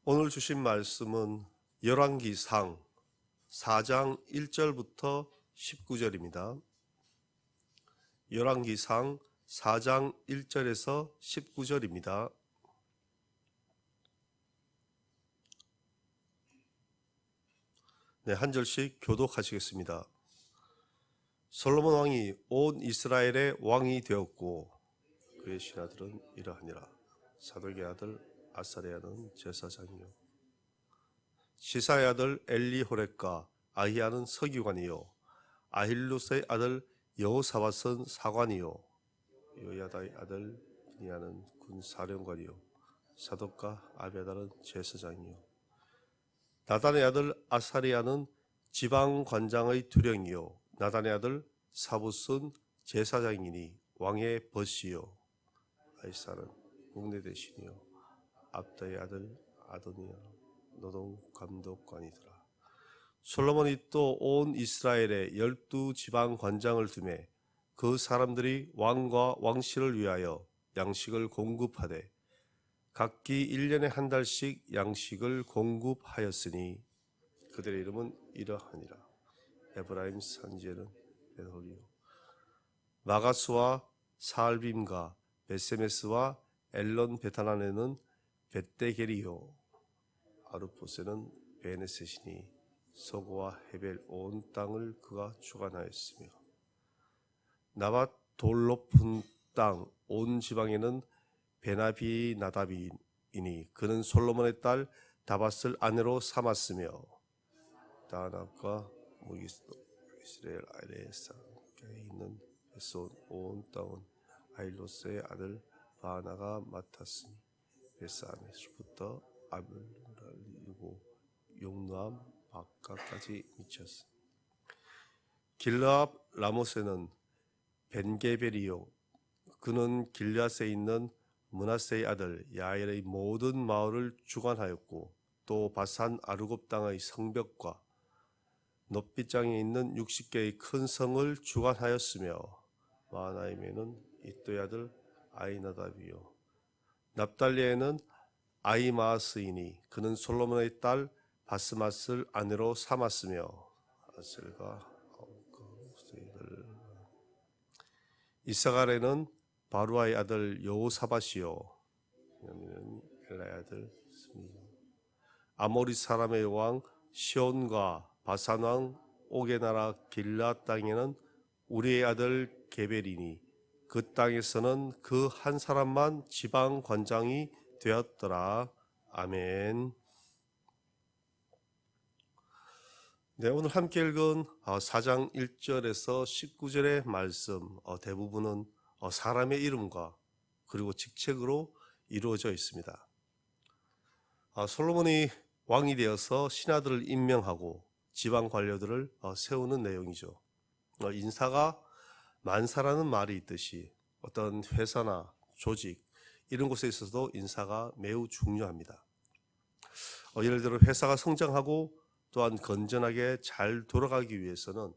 오늘 주신 말씀은 열왕기상 4장 1절부터 19절입니다. 열왕기상 4장 1절에서 19절입니다. 네, 한 절씩 교독하시겠습니다. 솔로몬 왕이 온 이스라엘의 왕이 되었고 그의 신하들은 이러하니라. 사독의 아들 아사랴는 제사장이요 시사의 아들 엘리호렙과 아히야는 서기관이요 아힐루스의 아들 여호사밧은 사관이요 요야다의 아들 브니야는 군사령관이요 사독과 아비아달은 제사장이요 나단의 아들 아사리야는 지방관장의 두령이요 나단의 아들 사붓은 제사장이니 왕의 벗이요 아이사는 국내 대신이요 압다의 아들 아도니야 노동감독관이더라. 솔로몬이 또 온 이스라엘에 12지방관장을 두매 그 사람들이 왕과 왕실을 위하여 양식을 공급하되 각기 1년에 한 달씩 양식을 공급하였으니 그들의 이름은 이러하니라. 에브라임 산지에는 베홀리요 마가스와 사알빔과 베세메스와 엘론 베타난에는 벳데게리요 아루포스는 베네셋이니 소고와 헤벨 온 땅을 그가 주관하였으며 나밧 돌 높은 땅 온 지방에는 베나비 나답이니 그는 솔로몬의 딸 다밧을 아내로 삼았으며 다나과 무기스도 이스라엘 아래에서 있는 베손 온 땅은 아일로스의 아들 바나가 맡았으니 베사메스부터 아벨리고 용남 바카까지 미쳤으니 길르압 라모스는 벤게벨이요 그는 길르앗에 있는 므낫세의 아들 야엘의 모든 마을을 주관하였고 또 바산 아르곱 땅의 성벽과 놋빗장에 있는 60개의 큰 성을 주관하였으며 마하나임에는 이또의 아들 아이나답이요 납달리에는 아이마스이니 그는 솔로몬의 딸 바스맛을 아내로 삼았으며 아셀과 이사갈에는 바루아의 아들 여호사밧이요 엘라의 아들 아모리 사람의 왕 시온과 바산 왕 옥의 나라 길르앗 땅에는 우리의 아들 게벨이니 그 땅에서는 그 한 사람만 지방 관장이 되었더라. 아멘. 네, 오늘 함께 읽은 4장 1절에서 19절의 말씀 대부분은 사람의 이름과 그리고 직책으로 이루어져 있습니다. 솔로몬이 왕이 되어서 신하들을 임명하고 지방 관료들을 세우는 내용이죠. 인사가 만사라는 말이 있듯이 어떤 회사나 조직 이런 곳에 있어서도 인사가 매우 중요합니다. 예를 들어 회사가 성장하고 또한 건전하게 잘 돌아가기 위해서는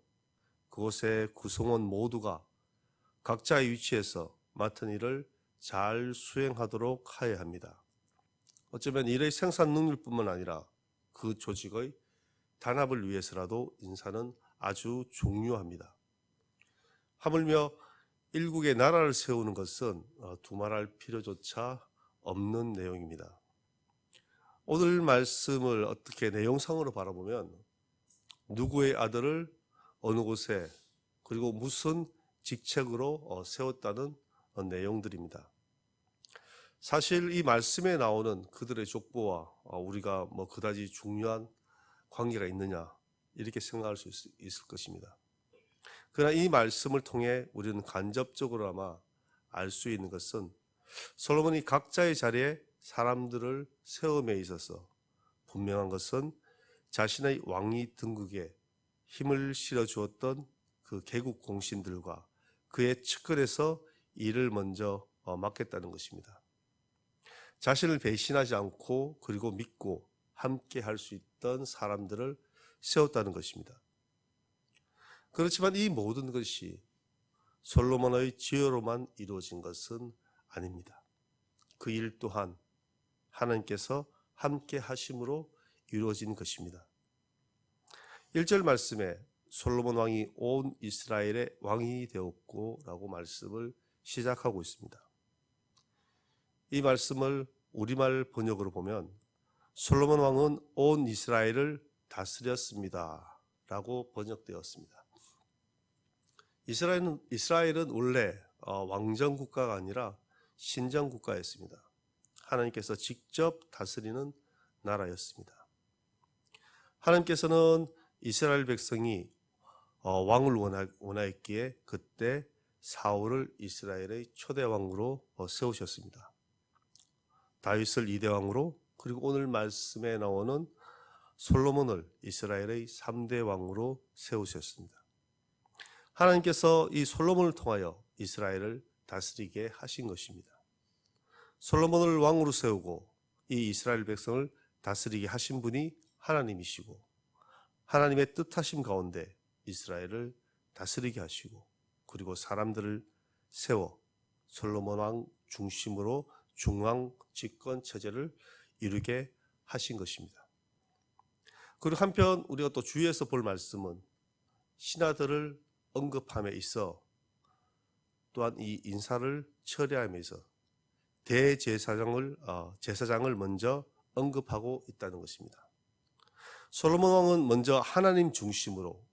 그곳의 구성원 모두가 각자의 위치에서 맡은 일을 잘 수행하도록 하여야 합니다. 어쩌면 일의 생산 능률뿐만 아니라 그 조직의 단합을 위해서라도 인사는 아주 중요합니다. 하물며 일국의 나라를 세우는 것은 두말할 필요조차 없는 내용입니다. 오늘 말씀을 어떻게 내용상으로 바라보면 누구의 아들을 어느 곳에 그리고 무슨 직책으로 세웠다는 내용들입니다. 사실 이 말씀에 나오는 그들의 족보와 우리가 그다지 중요한 관계가 있느냐 이렇게 생각할 수 있을 것입니다. 그러나 이 말씀을 통해 우리는 간접적으로나마 알 수 있는 것은 솔로몬이 각자의 자리에 사람들을 세움에 있어서 분명한 것은 자신의 왕위 등극에 힘을 실어주었던 그 개국 공신들과 그의 측근에서 일을 먼저 맡겠다는 것입니다. 자신을 배신하지 않고 그리고 믿고 함께 할 수 있던 사람들을 세웠다는 것입니다. 그렇지만 이 모든 것이 솔로몬의 지혜로만 이루어진 것은 아닙니다. 그 일 또한 하나님께서 함께 하심으로 이루어진 것입니다. 1절 말씀에 솔로몬 왕이 온 이스라엘의 왕이 되었고 라고 말씀을 시작하고 있습니다. 이 말씀을 우리말 번역으로 보면 솔로몬 왕은 온 이스라엘을 다스렸습니다 라고 번역되었습니다. 이스라엘은 원래 왕정 국가가 아니라 신정 국가였습니다. 하나님께서 직접 다스리는 나라였습니다. 하나님께서는 이스라엘 백성이 왕을 원하였기에 그때 사울을 이스라엘의 초대 왕으로 세우셨습니다. 다윗을 2대 왕으로, 그리고 오늘 말씀에 나오는 솔로몬을 이스라엘의 3대 왕으로 세우셨습니다. 하나님께서 이 솔로몬을 통하여 이스라엘을 다스리게 하신 것입니다. 솔로몬을 왕으로 세우고 이 이스라엘 백성을 다스리게 하신 분이 하나님이시고, 하나님의 뜻하심 가운데 이스라엘을 다스리게 하시고, 그리고 사람들을 세워 솔로몬 왕 중심으로 중앙 집권 체제를 이루게 하신 것입니다. 그리고 한편 우리가 또 주위에서 볼 말씀은 신하들을 언급함에 있어 또한 이 인사를 처리함에 있어 제사장을 먼저 언급하고 있다는 것입니다. 솔로몬 왕은 먼저 하나님 중심으로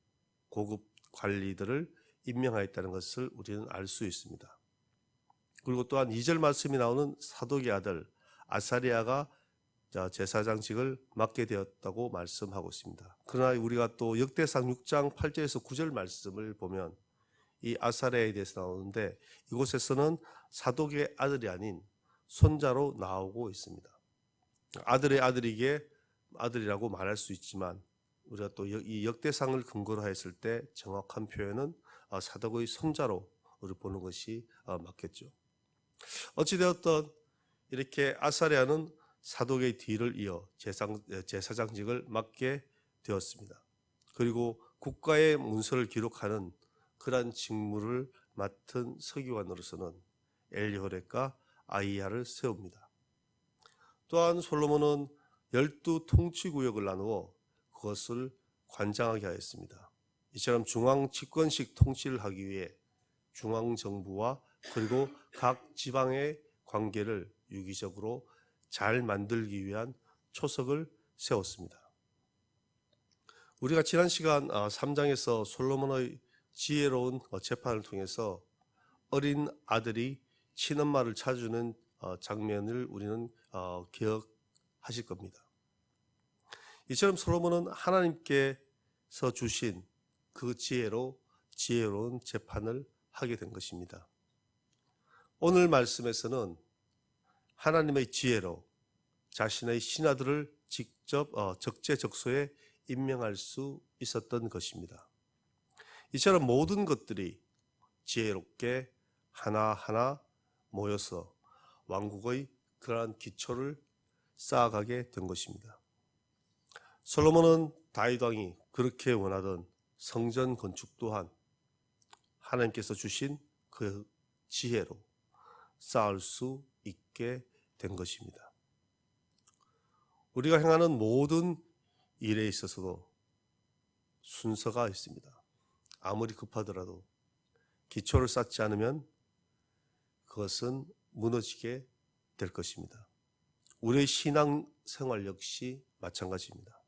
고급 관리들을 임명하였다는 것을 우리는 알 수 있습니다. 그리고 또한 2절 말씀이 나오는 사독의 아들 아사리아가 제사장직을 맡게 되었다고 말씀하고 있습니다. 그러나 우리가 또 역대상 6장 8절에서 9절 말씀을 보면 이 아사리아에 대해서 나오는데, 이곳에서는 사독의 아들이 아닌 손자로 나오고 있습니다. 아들의 아들이라고 말할 수 있지만 우리가 또 이 역대상을 근거로 했을 때 정확한 표현은 사독의 손자로 우리 보는 것이 맞겠죠. 어찌되었든 이렇게 아사리아는 사독의 뒤를 이어 제사장직을 맡게 되었습니다. 그리고 국가의 문서를 기록하는 그러한 직무를 맡은 서기관으로서는 엘리호렙과 아히야를 세웁니다. 또한 솔로몬은 12통치구역을 나누어 그것을 관장하게 하였습니다. 이처럼 중앙 집권식 통치를 하기 위해 중앙정부와 그리고 각 지방의 관계를 유기적으로 잘 만들기 위한 초석을 세웠습니다. 우리가 지난 시간 3장에서 솔로몬의 지혜로운 재판을 통해서 어린 아들이 친엄마를 찾아주는 장면을 우리는 기억하실 겁니다. 이처럼 솔로몬은 하나님께서 주신 그 지혜로 지혜로운 재판을 하게 된 것입니다. 오늘 말씀에서는 하나님의 지혜로 자신의 신하들을 직접 적재적소에 임명할 수 있었던 것입니다. 이처럼 모든 것들이 지혜롭게 하나하나 모여서 왕국의 그러한 기초를 쌓아가게 된 것입니다. 솔로몬은 다윗 왕이 그렇게 원하던 성전 건축 또한 하나님께서 주신 그 지혜로 쌓을 수 있게 된 것입니다. 우리가 행하는 모든 일에 있어서도 순서가 있습니다. 아무리 급하더라도 기초를 쌓지 않으면 그것은 무너지게 될 것입니다. 우리의 신앙 생활 역시 마찬가지입니다.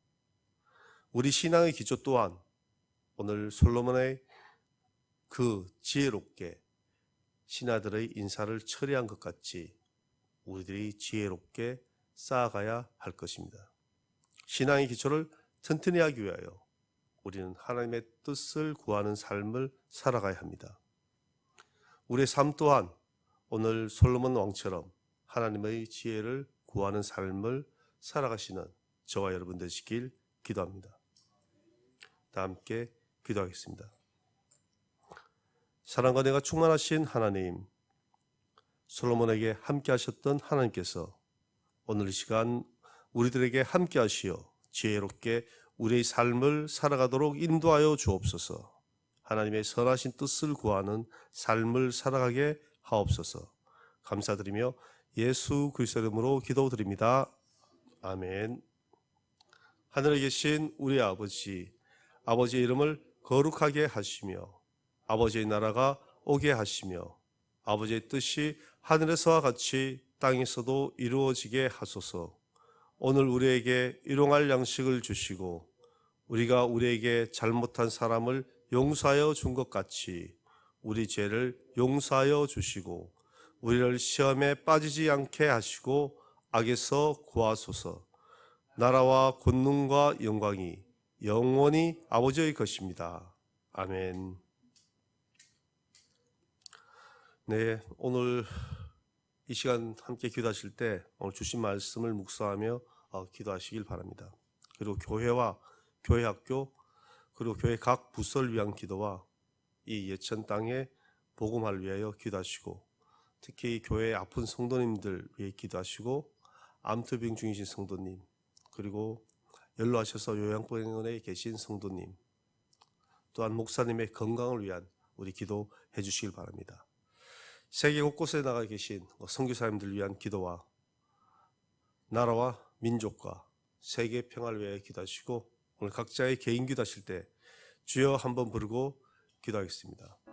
우리 신앙의 기초 또한 오늘 솔로몬의 그 지혜롭게 신하들의 인사를 처리한 것 같이 우리들이 지혜롭게 쌓아가야 할 것입니다. 신앙의 기초를 튼튼히 하기 위하여 우리는 하나님의 뜻을 구하는 삶을 살아가야 합니다. 우리의 삶 또한 오늘 솔로몬 왕처럼 하나님의 지혜를 구하는 삶을 살아가시는 저와 여러분 되시길 기도합니다. 다 함께 기도하겠습니다. 사랑과 은혜가 충만하신 하나님, 솔로몬에게 함께 하셨던 하나님께서 오늘 이 시간 우리들에게 함께 하시어 지혜롭게 우리의 삶을 살아가도록 인도하여 주옵소서. 하나님의 선하신 뜻을 구하는 삶을 살아가게 하옵소서. 감사드리며 예수 그리스도 이름으로 기도드립니다. 아멘. 하늘에 계신 우리 아버지, 아버지의 이름을 거룩하게 하시며 아버지의 나라가 오게 하시며 아버지의 뜻이 하늘에서와 같이 땅에서도 이루어지게 하소서. 오늘 우리에게 일용할 양식을 주시고 우리가 우리에게 잘못한 사람을 용서하여 준 것 같이 우리 죄를 용서하여 주시고 우리를 시험에 빠지지 않게 하시고 악에서 구하소서. 나라와 권능과 영광이 영원히 아버지의 것입니다. 아멘. 네, 오늘 이 시간 함께 기도하실 때 오늘 주신 말씀을 묵상하며 기도하시길 바랍니다. 그리고 교회와 교회 학교 그리고 교회 각 부서를 위한 기도와 이 예천 땅의 복음화를 위하여 기도하시고 특히 교회 아픈 성도님들 위해 기도하시고 암투병 중이신 성도님 그리고 연로하셔서 요양병원에 계신 성도님 또한 목사님의 건강을 위한 우리 기도해 주시길 바랍니다. 세계 곳곳에 나가 계신 선교사님들 위한 기도와 나라와 민족과 세계 평화를 위해 기도하시고 오늘 각자의 개인 기도하실 때 주여 한번 부르고 기도하겠습니다.